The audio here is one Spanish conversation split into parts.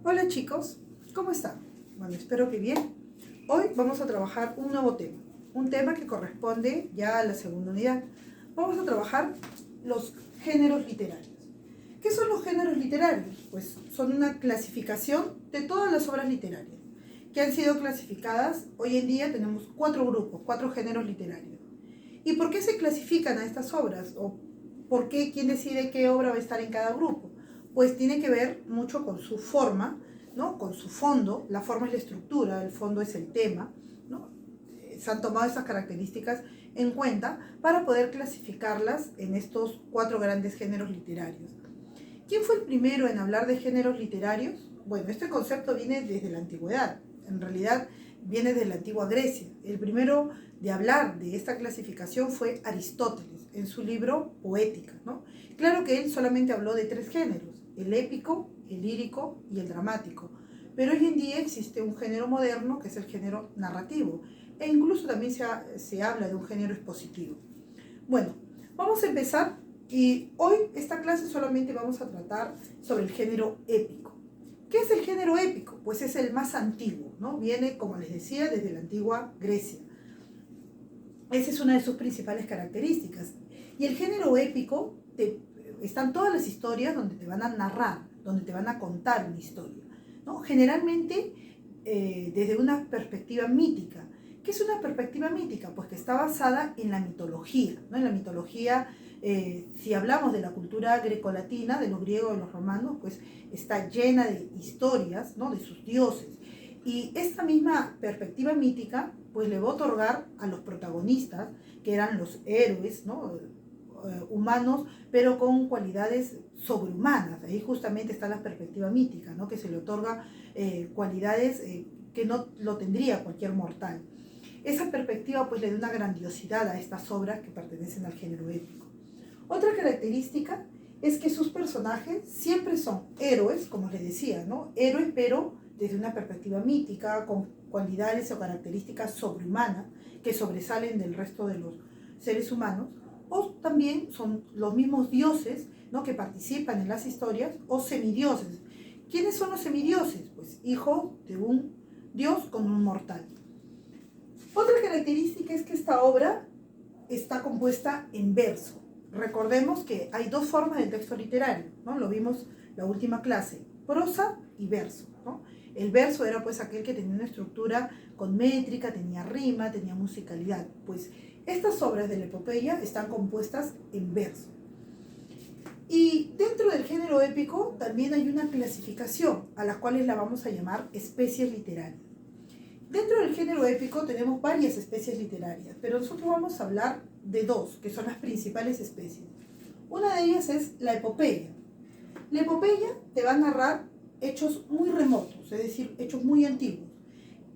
Hola chicos, ¿cómo están? Bueno, espero que bien. Hoy vamos a trabajar un nuevo tema, un tema que corresponde ya a la segunda unidad. Vamos a trabajar los géneros literarios. ¿Qué son los géneros literarios? Pues son una clasificación de todas las obras literarias que han sido clasificadas. Hoy en día tenemos 4 grupos, 4 géneros literarios. ¿Y por qué se clasifican a estas obras? ¿O por qué quién decide qué obra va a estar en cada grupo? Pues tiene que ver mucho con su forma, ¿no? Con su fondo. La forma es la estructura, el fondo es el tema, ¿no? Se han tomado esas características en cuenta para poder clasificarlas en estos 4 grandes géneros literarios. ¿Quién fue el primero en hablar de géneros literarios? Bueno, este concepto viene desde la antigüedad. En realidad viene de la antigua Grecia. El primero de hablar de esta clasificación fue Aristóteles en su libro Poética, ¿no? Claro que él solamente habló de 3 géneros: el épico, el lírico y el dramático. Pero hoy en día existe un género moderno que es el género narrativo, e incluso también se habla de un género expositivo. Bueno, vamos a empezar, y hoy esta clase solamente vamos a tratar sobre el género épico. ¿Qué es el género épico? Pues es el más antiguo, ¿no? Viene, como les decía, desde la antigua Grecia. Esa es una de sus principales características. Y el género épico, están todas las historias donde te van a narrar, donde te van a contar una historia, ¿no? Generalmente desde una perspectiva mítica. ¿Qué es una perspectiva mítica? Pues que está basada en la mitología, ¿no? En la mitología, si hablamos de la cultura grecolatina, de los griegos, de los romanos, pues está llena de historias, ¿no? De sus dioses. Y esta misma perspectiva mítica pues le va a otorgar a los protagonistas, que eran los héroes, ¿no? Humanos, pero con cualidades sobrehumanas. Ahí justamente está la perspectiva mítica, ¿no? Que se le otorga cualidades que no lo tendría cualquier mortal. Esa perspectiva pues le da una grandiosidad a estas obras que pertenecen al género épico. Otra característica es que sus personajes siempre son héroes, como les decía, ¿no? Héroes, pero desde una perspectiva mítica, con cualidades o características sobrehumanas que sobresalen del resto de los seres humanos, o también son los mismos dioses, ¿no? Que participan en las historias, o semidioses. ¿Quiénes son los semidioses? Pues hijos de un dios con un mortal. Otra característica es que esta obra está compuesta en verso. Recordemos que hay 2 formas del texto literario, ¿no? Lo vimos la última clase: prosa y verso, ¿no? El verso era pues aquel que tenía una estructura con métrica, tenía rima, tenía musicalidad. Pues estas obras de la epopeya están compuestas en verso. Y dentro del género épico también hay una clasificación, a las cuales la vamos a llamar especies literarias. Dentro del género épico tenemos varias especies literarias, pero nosotros vamos a hablar de 2, que son las principales especies. Una de ellas es la epopeya. La epopeya te va a narrar hechos muy remotos, es decir, hechos muy antiguos,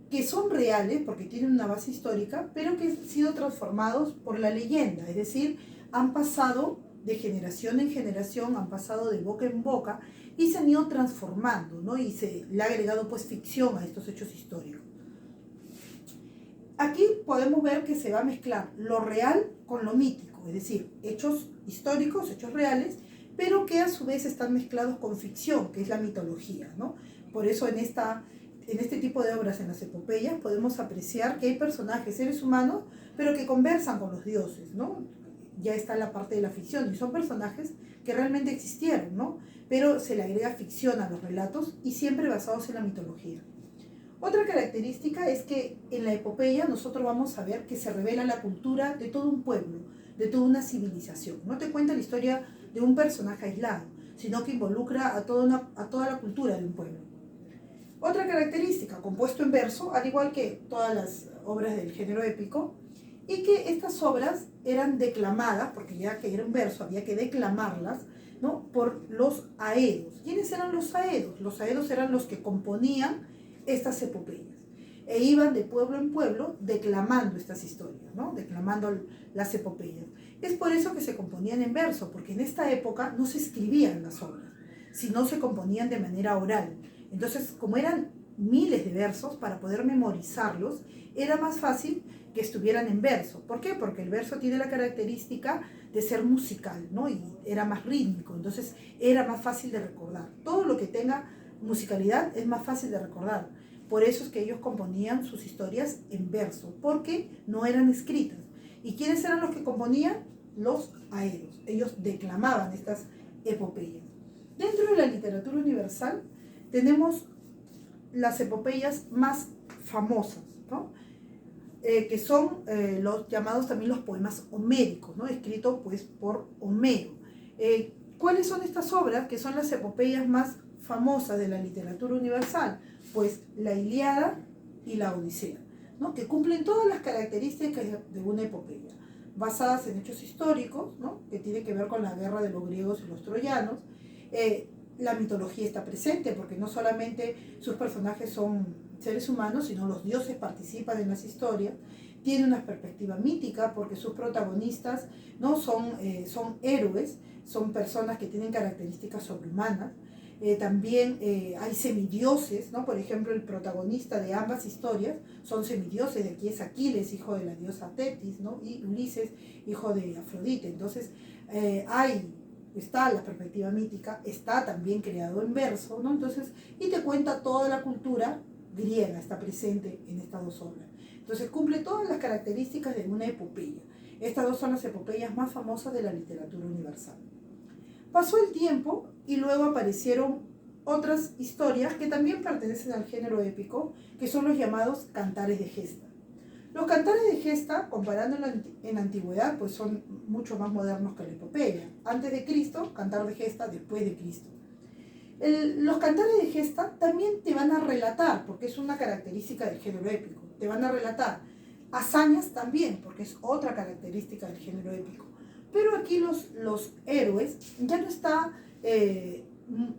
que son reales porque tienen una base histórica, pero que han sido transformados por la leyenda, es decir, han pasado de generación en generación, han pasado de boca en boca y se han ido transformando, ¿no? Y se le ha agregado pues ficción a estos hechos históricos. Aquí podemos ver que se va a mezclar lo real con lo mítico, es decir, hechos históricos, hechos reales, pero que a su vez están mezclados con ficción, que es la mitología, ¿no? Por eso en este tipo de obras, en las epopeyas, podemos apreciar que hay personajes, seres humanos, pero que conversan con los dioses, ¿no? Ya está la parte de la ficción, y son personajes que realmente existieron, ¿no? Pero se le agrega ficción a los relatos y siempre basados en la mitología. Otra característica es que en la epopeya nosotros vamos a ver que se revela la cultura de todo un pueblo, de toda una civilización. No te cuenta la historia de un personaje aislado, sino que involucra a toda la cultura de un pueblo. Otra característica: compuesto en verso, al igual que todas las obras del género épico, y que estas obras eran declamadas, porque ya que era un verso había que declamarlas, ¿no? Por los aedos. ¿Quiénes eran los aedos? Los aedos eran los que componían estas epopeyas e iban de pueblo en pueblo declamando estas historias, ¿no? Declamando las epopeyas. Es por eso que se componían en verso, porque en esta época no se escribían las obras, sino se componían de manera oral. Entonces, como eran miles de versos, para poder memorizarlos era más fácil que estuvieran en verso. ¿Por qué? Porque el verso tiene la característica de ser musical, ¿no? Y era más rítmico, entonces era más fácil de recordar. Todo lo que tenga musicalidad es más fácil de recordar. Por eso es que ellos componían sus historias en verso, porque no eran escritas. ¿Y quiénes eran los que componían? Los aedos. Ellos declamaban estas epopeyas. Dentro de la literatura universal tenemos las epopeyas más famosas, ¿no? Que son los llamados también los poemas homéricos, ¿no? Escritos pues por Homero. ¿Cuáles son estas obras que son las epopeyas más famosas de la literatura universal? Pues la Ilíada y la Odisea, ¿no? Que cumplen todas las características de una epopeya, basadas en hechos históricos, ¿no? Que tiene que ver con la guerra de los griegos y los troyanos. La mitología está presente porque no solamente sus personajes son seres humanos, sino los dioses participan en las historias. Tiene una perspectiva mítica porque sus protagonistas no son héroes, son personas que tienen características sobrehumanas. También hay semidioses, ¿no? Por ejemplo, el protagonista de ambas historias son semidioses. De aquí es Aquiles, hijo de la diosa Tetis, ¿no? Y Ulises, hijo de Afrodite. Entonces, está la perspectiva mítica, está también creado en verso, ¿no? Entonces, y te cuenta toda la cultura griega, está presente en estas dos obras. Entonces, cumple todas las características de una epopeya. Estas dos son las epopeyas más famosas de la literatura universal. Pasó el tiempo y luego aparecieron otras historias que también pertenecen al género épico, que son los llamados cantares de gesta. Los cantares de gesta, comparando en la antigüedad, pues son mucho más modernos que la epopeya. Antes de Cristo, cantar de gesta, después de Cristo. Los cantares de gesta también te van a relatar, porque es una característica del género épico, te van a relatar hazañas también, porque es otra característica del género épico. Pero aquí los héroes ya no está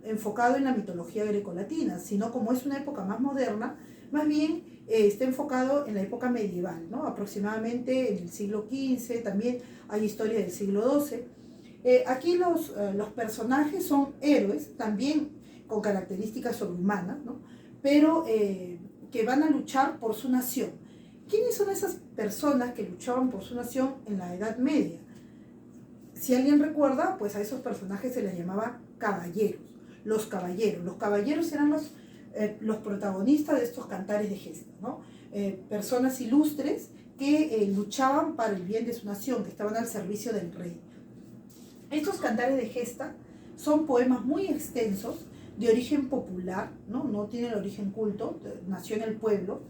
enfocado en la mitología grecolatina, sino como es una época más moderna, más bien está enfocado en la época medieval, ¿no? Aproximadamente en el siglo XV, también hay historia del siglo XII. Aquí los personajes son héroes, también con características sobrehumanas, ¿no? Pero que van a luchar por su nación. ¿Quiénes son esas personas que luchaban por su nación en la Edad Media? Si alguien recuerda, pues a esos personajes se les llamaba caballeros. Los caballeros eran los protagonistas de estos cantares de gesta, ¿no? Personas ilustres que luchaban para el bien de su nación, que estaban al servicio del rey. Estos cantares de gesta son poemas muy extensos, de origen popular, no tienen origen culto, nació en el pueblo,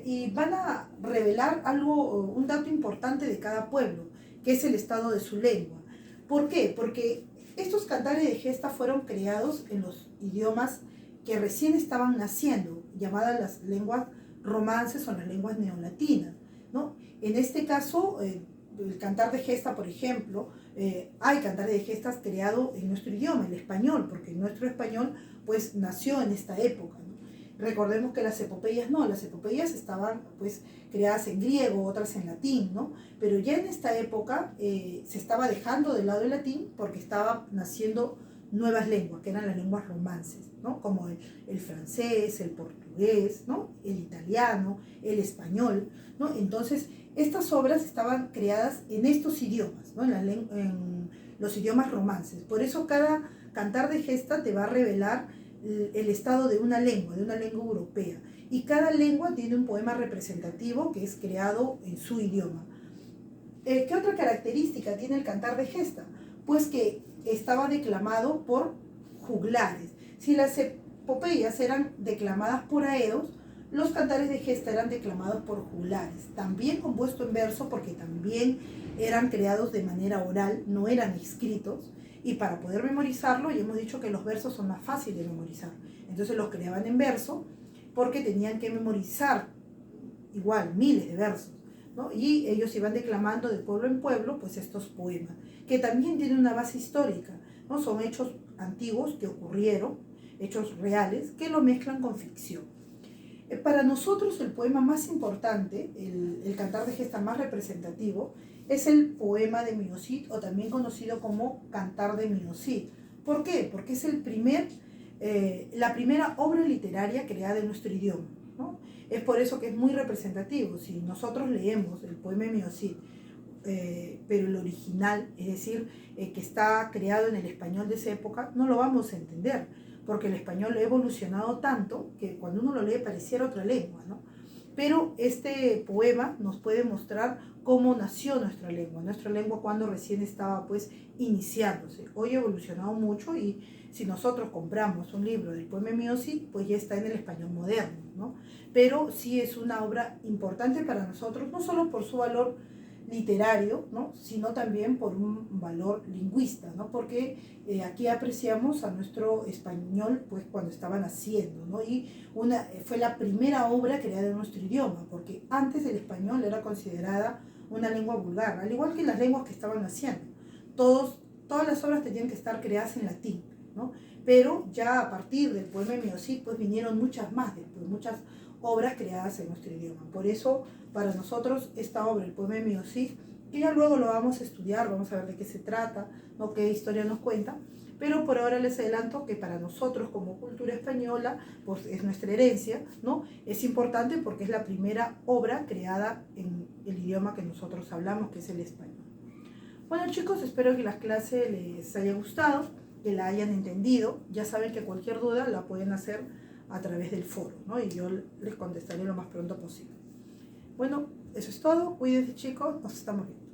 y van a revelar un dato importante de cada pueblo, que es el estado de su lengua. ¿Por qué? Porque estos cantares de gesta fueron creados en los idiomas que recién estaban naciendo, llamadas las lenguas romances o las lenguas neolatinas, ¿no? En este caso, el cantar de gesta, por ejemplo, hay cantares de gestas creados en nuestro idioma, el español, porque nuestro español pues nació en esta época, ¿no? Recordemos que las epopeyas estaban pues creadas en griego, otras en latín, ¿no? Pero ya en esta época se estaba dejando de lado el latín porque estaba naciendo nuevas lenguas, que eran las lenguas romances, ¿no? Como el francés, el portugués, ¿no? El italiano, el español, ¿no? Entonces, estas obras estaban creadas en estos idiomas, ¿no? En los idiomas romances. Por eso cada cantar de gesta te va a revelar el estado de una lengua europea. Y cada lengua tiene un poema representativo que es creado en su idioma. ¿Qué otra característica tiene el cantar de gesta? Pues que estaba declamado por juglares. Si las epopeyas eran declamadas por aedos, los cantares de gesta eran declamados por juglares, también compuesto en verso porque también eran creados de manera oral, no eran escritos, y para poder memorizarlo, ya hemos dicho que los versos son más fáciles de memorizar, entonces los creaban en verso porque tenían que memorizar igual miles de versos, ¿no? Y ellos iban declamando de pueblo en pueblo pues estos poemas, que también tienen una base histórica, ¿no? Son hechos antiguos que ocurrieron, hechos reales, que lo mezclan con ficción. Para nosotros el poema más importante, el cantar de gesta más representativo, es el poema de Miosit, o también conocido como Cantar de Miosit. ¿Por qué? Porque es la primera obra literaria creada en nuestro idioma, ¿no? Es por eso que es muy representativo. Si nosotros leemos el poema de Miosit, pero el original, es decir, que está creado en el español de esa época, no lo vamos a entender, porque el español ha evolucionado tanto que cuando uno lo lee pareciera otra lengua, ¿no? Pero este poema nos puede mostrar cómo nació nuestra lengua cuando recién estaba pues iniciándose. Hoy ha evolucionado mucho y si nosotros compramos un libro del poema Miosi, pues ya está en el español moderno, ¿no? Pero sí es una obra importante para nosotros, no solo por su valor literario, ¿no? Sino también por un valor lingüista, ¿no? Porque aquí apreciamos a nuestro español pues cuando estaba naciendo, ¿no? Y fue la primera obra creada en nuestro idioma, porque antes el español era considerada una lengua vulgar, al igual que las lenguas que estaban naciendo. Todas las obras tenían que estar creadas en latín, ¿no? Pero ya a partir del poema Miosit pues vinieron muchas más después, muchas obras creadas en nuestro idioma. Por eso, para nosotros, esta obra, el poema Miosit, que ya luego lo vamos a estudiar, vamos a ver de qué se trata, ¿no? Qué historia nos cuenta, pero por ahora les adelanto que para nosotros como cultura española, pues es nuestra herencia, ¿no? Es importante porque es la primera obra creada en el idioma que nosotros hablamos, que es el español. Bueno chicos, espero que la clase les haya gustado, que la hayan entendido. Ya saben que cualquier duda la pueden hacer a través del foro, ¿no? Y yo les contestaré lo más pronto posible. Bueno, eso es todo. Cuídense chicos, nos estamos viendo.